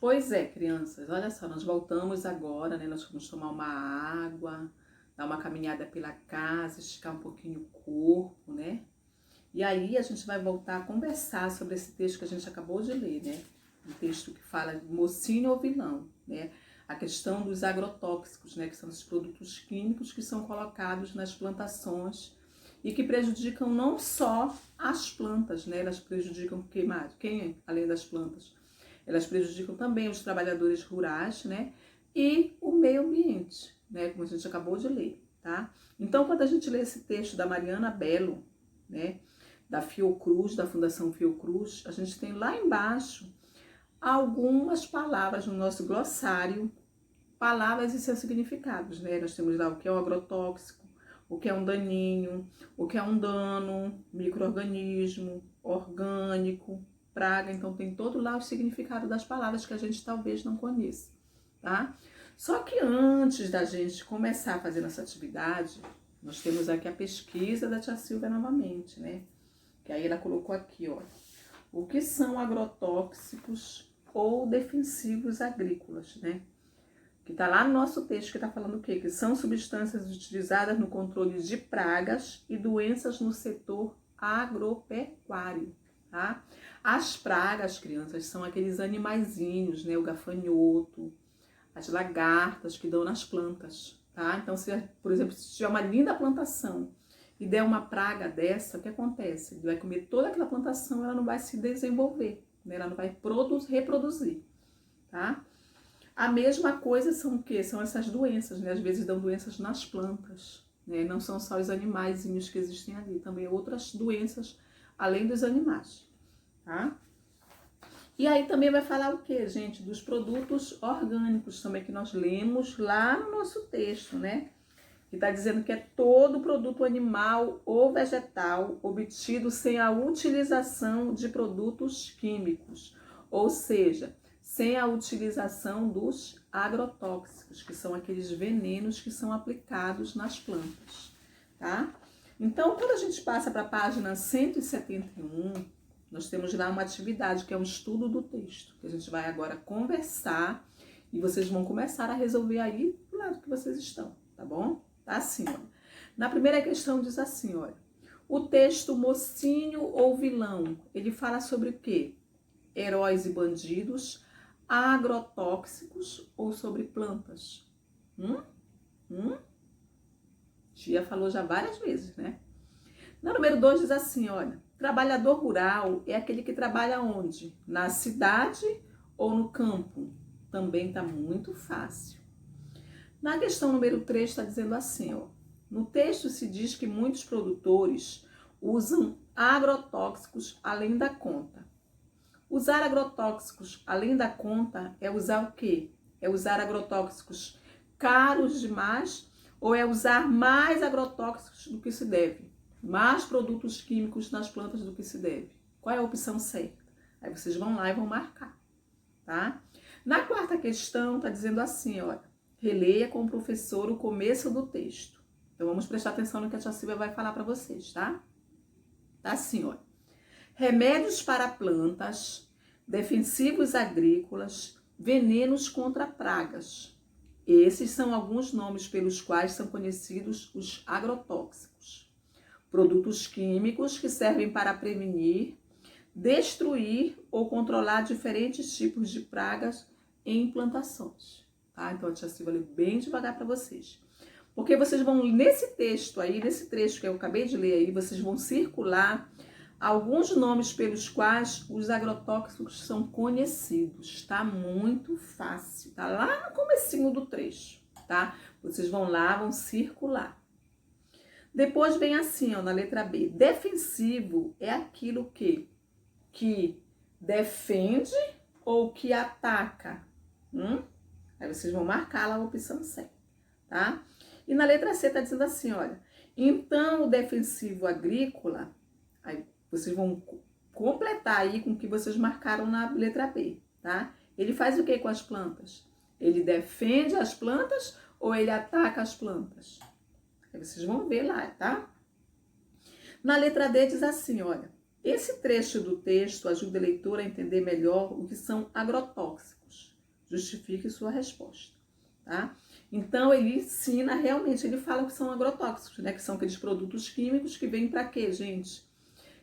Pois é, crianças, olha só, nós voltamos agora, né? Nós vamos tomar uma água, dar uma caminhada pela casa, esticar um pouquinho o corpo, né? E aí a gente vai voltar a conversar sobre esse texto que a gente acabou de ler, né? Um texto que fala de mocinho ou vilão, né? A questão dos agrotóxicos, né? Que são os produtos químicos que são colocados nas plantações e que prejudicam não só as plantas, né? Elas prejudicam quem além das plantas? Elas prejudicam também os trabalhadores rurais, né? E o meio ambiente, né? Como a gente acabou de ler, tá? Então, quando a gente lê esse texto da Mariana Bello, né? Da Fiocruz, da Fundação Fiocruz, a gente tem lá embaixo algumas palavras no nosso glossário, palavras e seus significados, né? Nós temos lá o que é um agrotóxico, o que é um daninho, o que é um dano, micro-organismo, orgânico, praga. Então tem todo lá o significado das palavras que a gente talvez não conheça, tá? Só que antes da gente começar a fazer essa atividade, nós temos aqui a pesquisa da tia Silvia novamente, né? Que aí ela colocou aqui, ó, o que são agrotóxicos ou defensivos agrícolas, né? Que tá lá no nosso texto que tá falando o quê? Que são substâncias utilizadas no controle de pragas e doenças no setor agropecuário, tá? As pragas, crianças, são aqueles animaizinhos, né? O gafanhoto, as lagartas que dão nas plantas, tá? Então, se, por exemplo, se tiver uma linda plantação e der uma praga dessa, o que acontece? Ele vai comer toda aquela plantação, ela não vai se desenvolver, né? Ela não vai reproduzir, tá? A mesma coisa são o quê? São essas doenças, né? Às vezes dão doenças nas plantas, né? Não são só os animaizinhos que existem ali, também outras doenças além dos animais, tá? E aí também vai falar o quê, gente? Dos produtos orgânicos também que nós lemos lá no nosso texto, né? Que está dizendo que é todo produto animal ou vegetal obtido sem a utilização de produtos químicos, ou seja, sem a utilização dos agrotóxicos, que são aqueles venenos que são aplicados nas plantas, tá? Então, quando a gente passa para a página 171, nós temos lá uma atividade que é um estudo do texto, que a gente vai agora conversar e vocês vão começar a resolver aí do lado que vocês estão, tá bom? Tá assim, olha. Na primeira questão diz assim, olha. O texto mocinho ou vilão, ele fala sobre o quê? Heróis e bandidos, agrotóxicos ou sobre plantas? Tia falou já várias vezes, né? Na número 2 diz assim, olha. Trabalhador rural é aquele que trabalha onde? Na cidade ou no campo? Também tá muito fácil. Na questão número 3 está dizendo assim, ó. No texto se diz que muitos produtores usam agrotóxicos além da conta. Usar agrotóxicos além da conta é usar o quê? É usar agrotóxicos caros demais ou é usar mais agrotóxicos do que se deve? Mais produtos químicos nas plantas do que se deve? Qual é a opção certa? Aí vocês vão lá e vão marcar, tá? Na quarta questão está dizendo assim, olha. Releia com o professor o começo do texto. Então vamos prestar atenção no que a tia Silvia vai falar para vocês, tá? Tá assim, olha. Remédios para plantas, defensivos agrícolas, venenos contra pragas. Esses são alguns nomes pelos quais são conhecidos os agrotóxicos. Produtos químicos que servem para prevenir, destruir ou controlar diferentes tipos de pragas em plantações. Tá? Então a tia Silvia lê bem devagar para vocês. Porque vocês vão, nesse texto aí, nesse trecho que eu acabei de ler aí, vocês vão circular alguns nomes pelos quais os agrotóxicos são conhecidos. Tá muito fácil. Tá lá no comecinho do trecho, tá? Vocês vão lá, vão circular. Depois vem assim, ó, na letra B. Defensivo é aquilo que defende ou que ataca. Aí vocês vão marcar lá a opção certa, tá? E na letra C tá dizendo assim, olha. Então, o defensivo agrícola, aí vocês vão completar aí com o que vocês marcaram na letra B, tá? Ele faz o que com as plantas? Ele defende as plantas ou ele ataca as plantas? Aí vocês vão ver lá, tá? Na letra D diz assim, olha. Esse trecho do texto ajuda o leitor a entender melhor o que são agrotóxicos. justifique sua resposta, tá? Então, ele ensina realmente, ele fala que são agrotóxicos, né? Que são aqueles produtos químicos que vêm para quê, gente?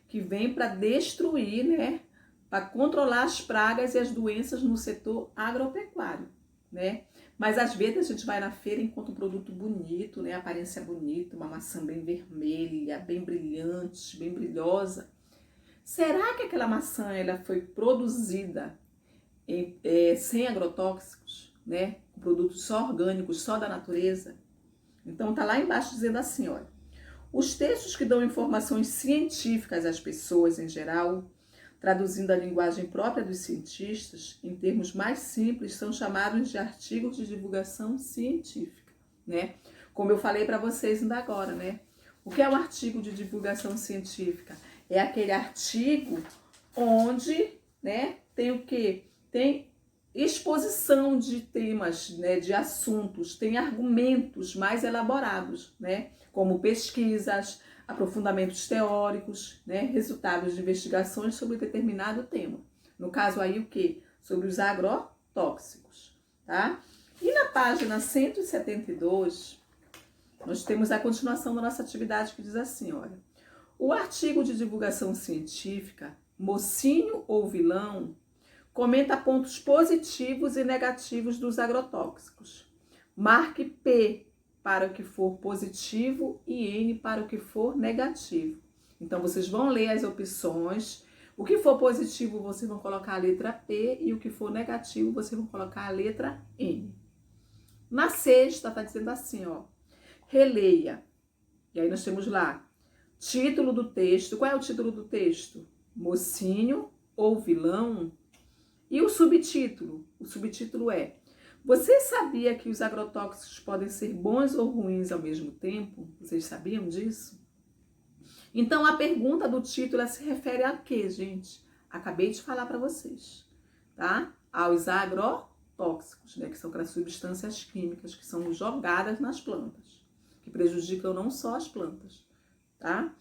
Que vêm para destruir, né? Para controlar as pragas e as doenças no setor agropecuário, né? Mas às vezes a gente vai na feira e encontra um produto bonito, né? Aparência bonita, uma maçã bem vermelha, bem brilhante, bem brilhosa. Será que aquela maçã ela foi produzida sem agrotóxicos, né? Com produtos só orgânicos, só da natureza? Então tá lá embaixo dizendo assim, olha. Os textos que dão informações científicas às pessoas em geral, traduzindo a linguagem própria dos cientistas, em termos mais simples, são chamados de artigos de divulgação científica, né? Como eu falei para vocês ainda agora, né? O que é um artigo de divulgação científica? É aquele artigo onde, né, tem o quê? Tem exposição de temas, né, de assuntos, tem argumentos mais elaborados, né? Como pesquisas, aprofundamentos teóricos, né, resultados de investigações sobre determinado tema. No caso aí o quê? Sobre os agrotóxicos, tá? E na página 172, nós temos a continuação da nossa atividade que diz assim, olha. O artigo de divulgação científica, mocinho ou vilão, comenta pontos positivos e negativos dos agrotóxicos. Marque P para o que for positivo e N para o que for negativo. Então, vocês vão ler as opções. O que for positivo, vocês vão colocar a letra P e o que for negativo, vocês vão colocar a letra N. Na sexta, está dizendo assim, ó. Releia. E aí nós temos lá, título do texto. Qual é o título do texto? Mocinho ou vilão? E o subtítulo? O subtítulo é: você sabia que os agrotóxicos podem ser bons ou ruins ao mesmo tempo? Vocês sabiam disso? Então, a pergunta do título ela se refere a quê, gente? Acabei de falar para vocês, tá? Aos agrotóxicos, né? Que são aquelas substâncias químicas que são jogadas nas plantas, que prejudicam não só as plantas, tá?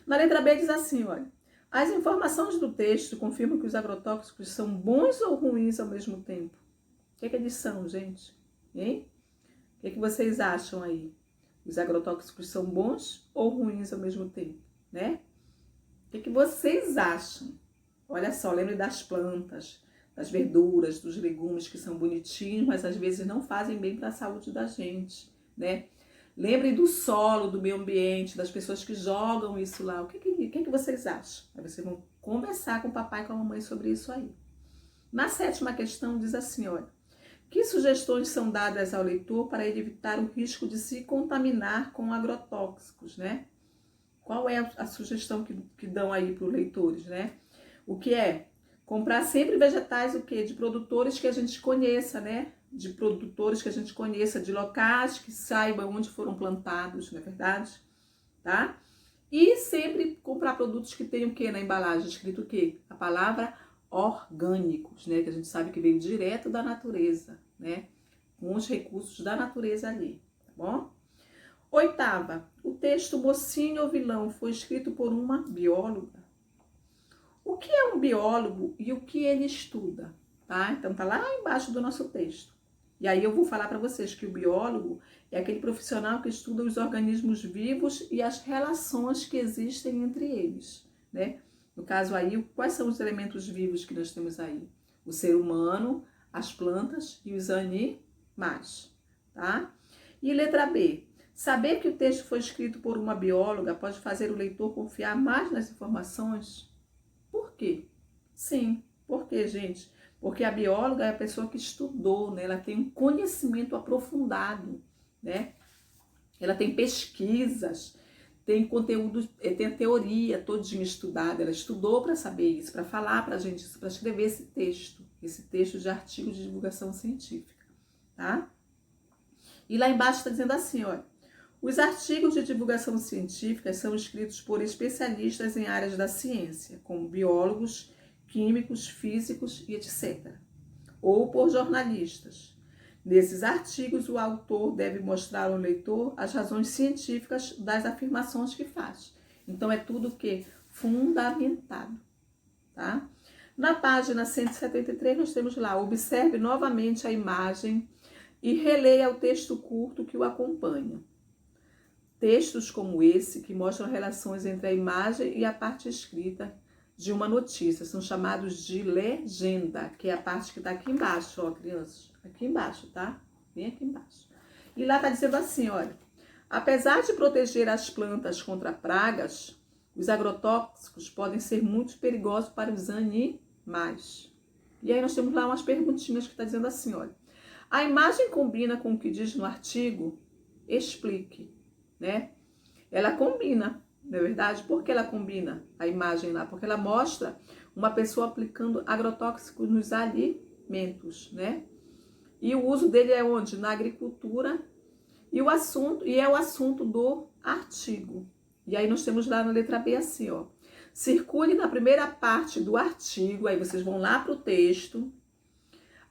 Na letra B diz assim, olha. As informações do texto confirmam que os agrotóxicos são bons ou ruins ao mesmo tempo? O que eles são, gente? Hein? O que vocês acham aí? Os agrotóxicos são bons ou ruins ao mesmo tempo, né? O que vocês acham? Olha só, lembre das plantas, das verduras, dos legumes que são bonitinhos, mas às vezes não fazem bem para a saúde da gente, né? Lembrem do solo, do meio ambiente, das pessoas que jogam isso lá. O que vocês acham? Aí vocês vão conversar com o papai e com a mamãe sobre isso aí. Na sétima questão diz assim, olha. Que sugestões são dadas ao leitor para ele evitar o risco de se contaminar com agrotóxicos, né? Qual é a sugestão que dão aí para os leitores, né? O que é? Comprar sempre vegetais, o quê? De produtores que a gente conheça, né? De produtores que a gente conheça, de locais que saibam onde foram plantados, não é verdade? Tá? E sempre comprar produtos que tenham o quê na embalagem? Escrito o quê? A palavra orgânicos, né? Que a gente sabe que veio direto da natureza, né? Com os recursos da natureza ali, tá bom? Oitava, o texto Mocinho ou Vilão foi escrito por uma bióloga. O que é um biólogo e o que ele estuda? Tá? Então tá lá embaixo do nosso texto. E aí eu vou falar para vocês que o biólogo é aquele profissional que estuda os organismos vivos e as relações que existem entre eles, né? No caso aí, quais são os elementos vivos que nós temos aí? O ser humano, as plantas e os animais, tá? E letra B. Saber que o texto foi escrito por uma bióloga pode fazer o leitor confiar mais nas informações? Por quê? Sim, por quê, gente? Porque a bióloga é a pessoa que estudou, né? Ela tem um conhecimento aprofundado, né? Ela tem pesquisas, tem conteúdo, tem a teoria todinha estudada. Ela estudou para saber isso, para falar para a gente isso, para escrever esse texto de artigo de divulgação científica, tá? E lá embaixo está dizendo assim, olha. Os artigos de divulgação científica são escritos por especialistas em áreas da ciência, como biólogos, químicos, físicos e etc. Ou por jornalistas. Nesses artigos, o autor deve mostrar ao leitor as razões científicas das afirmações que faz. Então, é tudo o quê? Fundamentado, tá? Na página 173, nós temos lá, observe novamente a imagem e releia o texto curto que o acompanha. Textos como esse, que mostram relações entre a imagem e a parte escrita de uma notícia, são chamados de legenda, que é a parte que está aqui embaixo, ó, crianças. Aqui embaixo, tá? Bem aqui embaixo. E lá está dizendo assim, olha, apesar de proteger as plantas contra pragas, os agrotóxicos podem ser muito perigosos para os animais. E aí nós temos lá umas perguntinhas que está dizendo assim, olha, a imagem combina com o que diz no artigo? Explique, né? Ela combina, não é verdade? Por que ela combina a imagem lá? Porque ela mostra uma pessoa aplicando agrotóxicos nos alimentos, né? E o uso dele é onde? Na agricultura. E é o assunto do artigo. E aí nós temos lá na letra B assim, ó. Circule na primeira parte do artigo, aí vocês vão lá para o texto,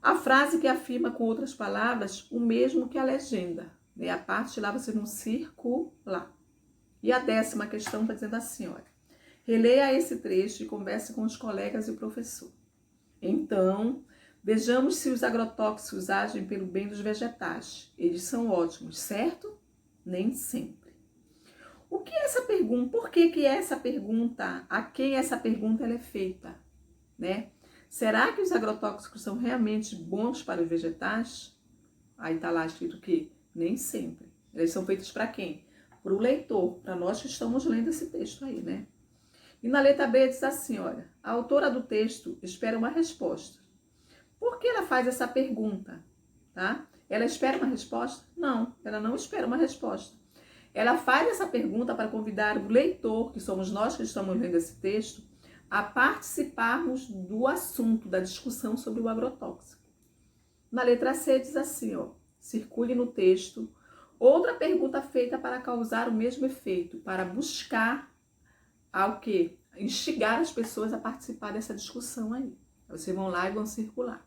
a frase que afirma com outras palavras o mesmo que a legenda. Né? A parte lá vocês vão circular. E a 10ª questão está dizendo assim, olha. Releia esse trecho e converse com os colegas e o professor. Então, vejamos se os agrotóxicos agem pelo bem dos vegetais. Eles são ótimos, certo? Nem sempre. O que é essa pergunta? Por que essa pergunta? A quem essa pergunta ela é feita? Né? Será que os agrotóxicos são realmente bons para os vegetais? Aí está lá escrito que nem sempre. Eles são feitos para quem? Para o leitor, para nós que estamos lendo esse texto aí, né? E na letra B diz assim, olha, a autora do texto espera uma resposta. Por que ela faz essa pergunta? Tá? Ela espera uma resposta? Não, ela não espera uma resposta. Ela faz essa pergunta para convidar o leitor, que somos nós que estamos lendo esse texto, a participarmos do assunto, da discussão sobre o agrotóxico. Na letra C diz assim, ó, circule no texto outra pergunta feita para causar o mesmo efeito, para buscar ao que? Instigar as pessoas a participar dessa discussão aí. Vocês vão lá e vão circular.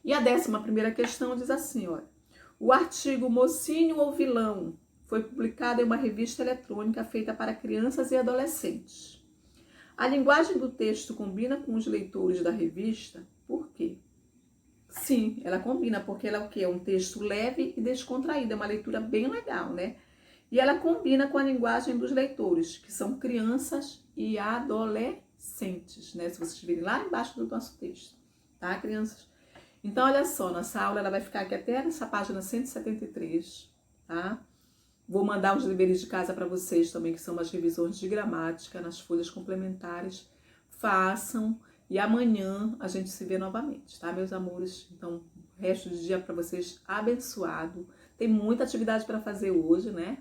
E a 11ª questão diz assim, olha, o artigo Mocinho ou Vilão foi publicado em uma revista eletrônica feita para crianças e adolescentes. A linguagem do texto combina com os leitores da revista, por quê? Sim, ela combina, porque ela é o quê? É um texto leve e descontraído, é uma leitura bem legal, né? E ela combina com a linguagem dos leitores, que são crianças e adolescentes, né? Se vocês virem lá embaixo do nosso texto, tá, crianças? Então, olha só, nossa aula ela vai ficar aqui até nessa página 173, tá? Vou mandar os deveres de casa para vocês também, que são as revisões de gramática nas folhas complementares. Façam e amanhã a gente se vê novamente, tá, meus amores? Então, resto de dia para vocês abençoado. Tem muita atividade para fazer hoje, né?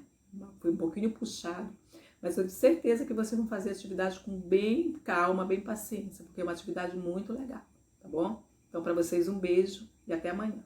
Foi um pouquinho puxado, mas eu tenho certeza que vocês vão fazer a atividade com bem calma, bem paciência, porque é uma atividade muito legal, tá bom? Então, para vocês, um beijo e até amanhã.